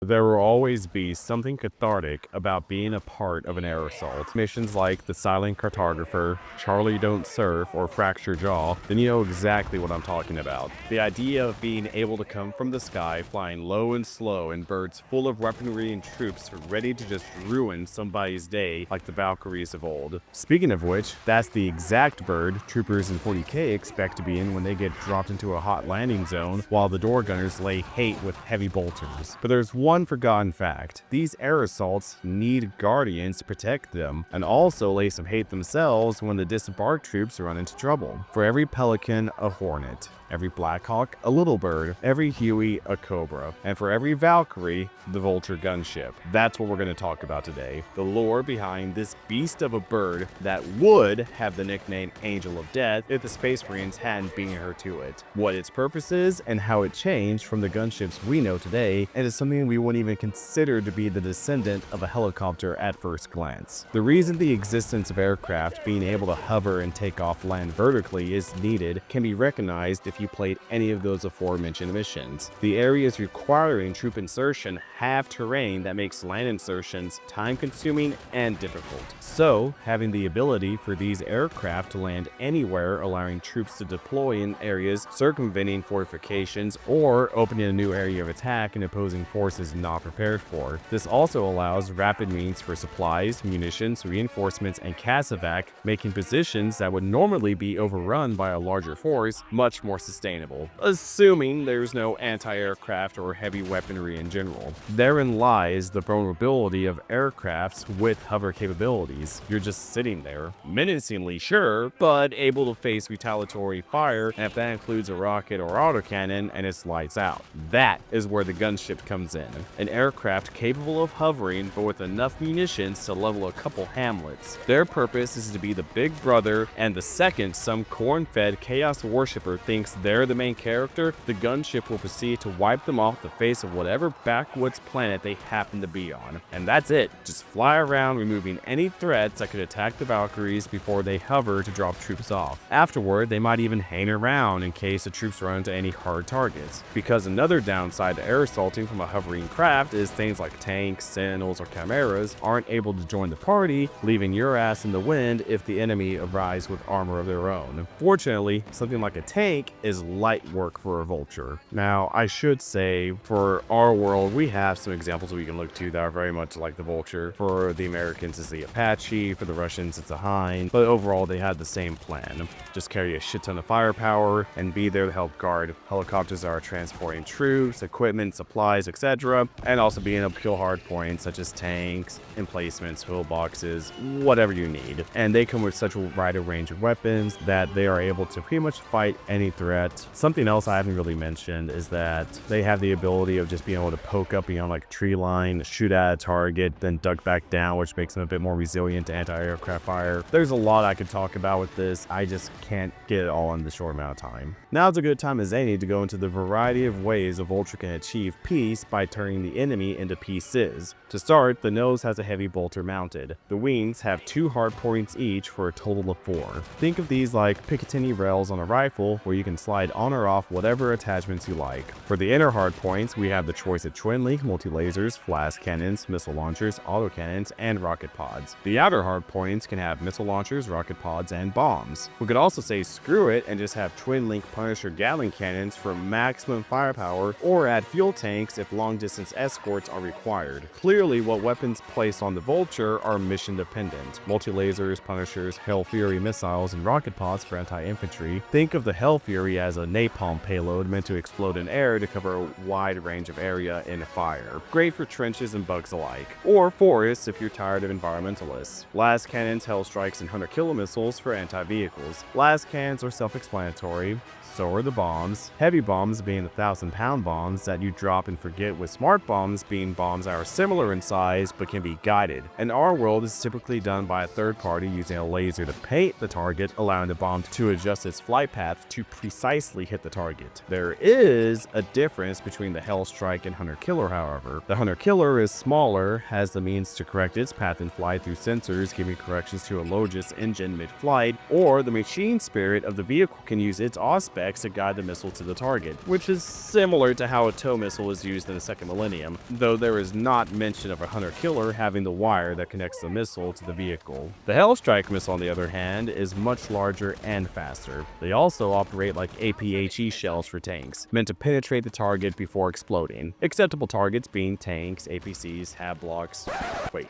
There will always be something cathartic about being a part of an air assault. Missions like the Silent Cartographer, Charlie Don't Surf, or Fracture Jaw, then you know exactly what I'm talking about. The idea of being able to come from the sky, flying low and slow, and birds full of weaponry and troops ready to just ruin somebody's day like the Valkyries of old. Speaking of which, that's the exact bird troopers in 40K expect to be in when they get dropped into a hot landing zone while the door gunners lay hate with heavy bolters. But there's one forgotten fact. These air assaults need guardians to protect them, and also lay some hate themselves when the disembarked troops run into trouble. For every pelican, a hornet. Every Blackhawk, a little bird. Every Huey, a cobra. And for every Valkyrie, the Vulture Gunship. That's what we're going to talk about today. The lore behind this beast of a bird that would have the nickname Angel of Death if the Space Marines hadn't beaten her to it. What its purpose is, and how it changed from the gunships we know today, and is something we wouldn't even consider to be the descendant of a helicopter at first glance. The reason the existence of aircraft being able to hover and take off land vertically is needed can be recognized if you played any of those aforementioned missions. The areas requiring troop insertion have terrain that makes land insertions time-consuming and difficult. So, having the ability for these aircraft to land anywhere, allowing troops to deploy in areas circumventing fortifications or opening a new area of attack an opposing force is not prepared for. This also allows rapid means for supplies, munitions, reinforcements, and CAS evac, making positions that would normally be overrun by a larger force much more sustainable, assuming there's no anti-aircraft or heavy weaponry in general. Therein lies the vulnerability of aircrafts with hover capabilities. You're just sitting there, menacingly sure, but able to face retaliatory fire, and if that includes a rocket or autocannon, and it's lights out. That is where the gunship comes in. An aircraft capable of hovering, but with enough munitions to level a couple hamlets. Their purpose is to be the big brother, and the second some corn-fed chaos worshipper thinks they're the main character, the gunship will proceed to wipe them off the face of whatever backwoods planet they happen to be on. And that's it. Just fly around, removing any threats that could attack the Valkyries before they hover to drop troops off. Afterward, they might even hang around in case the troops run into any hard targets. Because another downside to air assaulting from a hovering craft is things like tanks, sentinels, or chimeras aren't able to join the party, leaving your ass in the wind if the enemy arrives with armor of their own. Fortunately, something like a tank is light work for a vulture. Now, I should say, for our world, we have some examples we can look to that are very much like the vulture. For the Americans, it's the Apache. For the Russians, it's a Hind. But overall, they had the same plan. Just carry a shit ton of firepower and be there to help guard helicopters that are transporting troops, equipment, supplies, etc. And also being able to kill hard points such as tanks, emplacements, pillboxes, whatever you need. And they come with such a wide range of weapons that they are able to pretty much fight any threat. Something else I haven't really mentioned is that they have the ability of just being able to poke up beyond like a tree line, shoot at a target, then duck back down, which makes them a bit more resilient to anti-aircraft fire. There's a lot I could talk about with this. I just can't get it all in the short amount of time. Now's a good time as any to go into the variety of ways a vulture can achieve peace by turning the enemy into pieces. To start, the nose has a heavy bolter mounted. The wings have 2 hard points each for a total of 4. Think of these like Picatinny rails on a rifle where you can slide on or off whatever attachments you like. For the inner hard points, we have the choice of twin-link multi-lasers, flash cannons, missile launchers, autocannons, and rocket pods. The outer hard points can have missile launchers, rocket pods, and bombs. We could also say screw it and just have twin-link Punisher Gatling cannons for maximum firepower, or add fuel tanks if long-distance escorts are required. Clearly, what weapons placed on the Vulture are mission-dependent. Multi-lasers, Punishers, Hell Fury missiles, and rocket pods for anti-infantry. Think of the Hell Fury as a napalm payload meant to explode in air to cover a wide range of area in fire. Great for trenches and bugs alike. Or forests if you're tired of environmentalists. Las cannons, Hell Strikes, and Hunter Killer missiles for anti-vehicles. Las cannons are self-explanatory. So are the bombs. Heavy bombs being the 1,000-pound bombs that you drop and forget, with smart bombs being bombs that are similar in size but can be guided. In our world, this is typically done by a third party using a laser to paint the target, allowing the bomb to adjust its flight path to precisely precisely hit the target. There is a difference between the Hellstrike and Hunter-Killer, however. The Hunter-Killer is smaller, has the means to correct its path in flight through sensors, giving corrections to a Logis engine mid-flight, or the Machine Spirit of the vehicle can use its auspex to guide the missile to the target, which is similar to how a tow missile is used in the second millennium, though there is not mention of a Hunter-Killer having the wire that connects the missile to the vehicle. The Hellstrike missile, on the other hand, is much larger and faster. They also operate like APHE shells for tanks, meant to penetrate the target before exploding. Acceptable targets being tanks, APCs, HAB blocks. Wait,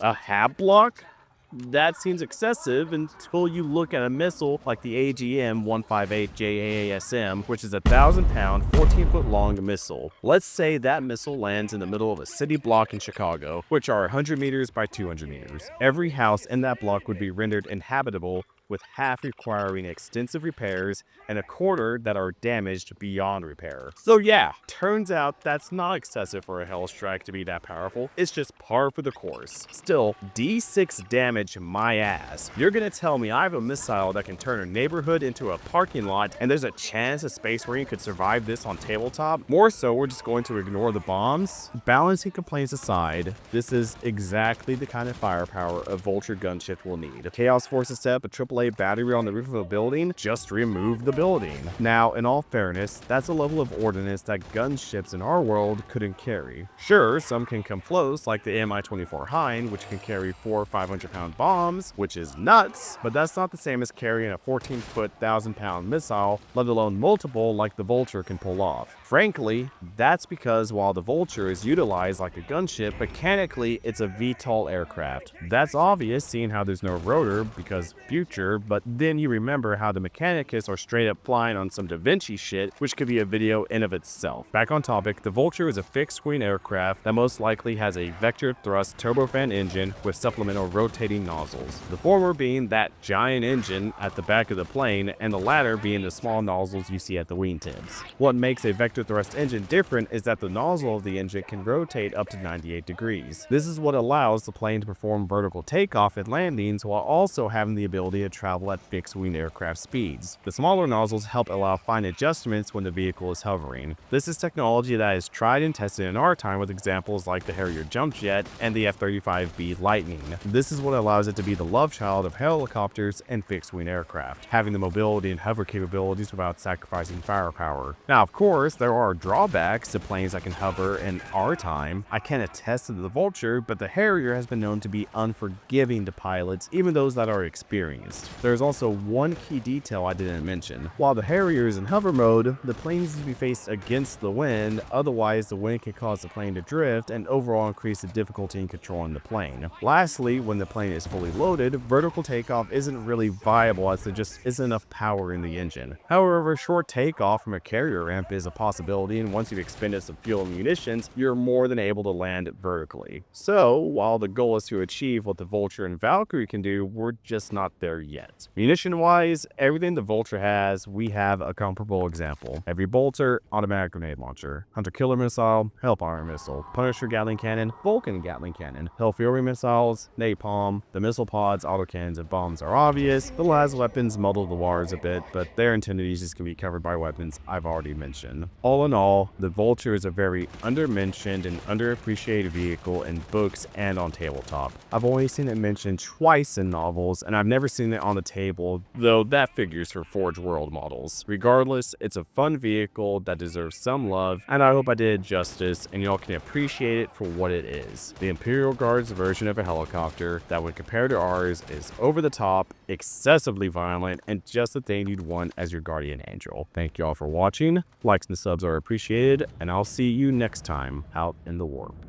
a HAB block? That seems excessive until you look at a missile like the AGM-158 JAASM, which is a 1,000-pound, 14-foot-long missile. Let's say that missile lands in the middle of a city block in Chicago, which are 100 meters by 200 meters. Every house in that block would be rendered inhabitable, with half requiring extensive repairs and a quarter that are damaged beyond repair. So yeah, turns out that's not excessive for a Hellstrike to be that powerful. It's just par for the course. Still, D6 damage my ass. You're gonna tell me I have a missile that can turn a neighborhood into a parking lot and there's a chance a Space Marine could survive this on tabletop? More so, we're just going to ignore the bombs? Balancing complaints aside, this is exactly the kind of firepower a Vulture gunship will need. Chaos forces set up a AAA battery on the roof of a building, just remove the building. Now, in all fairness, that's a level of ordnance that gunships in our world couldn't carry. Sure, some can come close, like the Mi-24 Hind, which can carry 400 or 500-pound bombs, which is nuts, but that's not the same as carrying a 14-foot, 1,000-pound missile, let alone multiple like the Vulture can pull off. Frankly, that's because while the Vulture is utilized like a gunship, mechanically it's a VTOL aircraft. That's obvious seeing how there's no rotor because future, but then you remember how the Mechanicus are straight up flying on some Da Vinci shit, which could be a video in of itself. Back on topic, the Vulture is a fixed-wing aircraft that most likely has a vector thrust turbofan engine with supplemental rotating nozzles. The former being that giant engine at the back of the plane, and the latter being the small nozzles you see at the wingtips. What makes a vector thrust engine different is that the nozzle of the engine can rotate up to 98 degrees. This is what allows the plane to perform vertical takeoff and landings while also having the ability to travel at fixed-wing aircraft speeds. The smaller nozzles help allow fine adjustments when the vehicle is hovering. This is technology that is tried and tested in our time with examples like the Harrier jump jet and the F-35B Lightning. This is what allows it to be the love child of helicopters and fixed-wing aircraft, having the mobility and hover capabilities without sacrificing firepower. Now, of course, there are drawbacks to planes that can hover in our time. I can't attest to the Vulture, but the Harrier has been known to be unforgiving to pilots, even those that are experienced. There's also one key detail I didn't mention. While the Harrier is in hover mode, the plane needs to be faced against the wind, otherwise the wind can cause the plane to drift and overall increase the difficulty in controlling the plane. Lastly, when the plane is fully loaded, vertical takeoff isn't really viable as there just isn't enough power in the engine. However, short takeoff from a carrier ramp is a possibility, and once you've expended some fuel and munitions, you're more than able to land vertically. So, while the goal is to achieve what the Vulture and Valkyrie can do, we're just not there yet. Munition-wise, everything the Vulture has, we have a comparable example. Heavy bolter, automatic grenade launcher, Hunter-Killer missile, Hellfire missile, Punisher Gatling cannon, Vulcan Gatling cannon, Hellfury missiles, napalm, the missile pods, autocannons, and bombs are obvious. The las weapons muddle the waters a bit, but their intended uses can be covered by weapons I've already mentioned. All in all, the Vulture is a very undermentioned and underappreciated vehicle in books and on tabletop. I've only seen it mentioned twice in novels, and I've never seen it on the table, though that figures for Forge World models. Regardless, it's a fun vehicle that deserves some love, and I hope I did it justice and y'all can appreciate it for what it is. The Imperial Guard's version of a helicopter that when compared to ours is over the top, excessively violent, and just the thing you'd want as your guardian angel. Thank y'all for watching. Likes and subs are appreciated, and I'll see you next time out in the warp.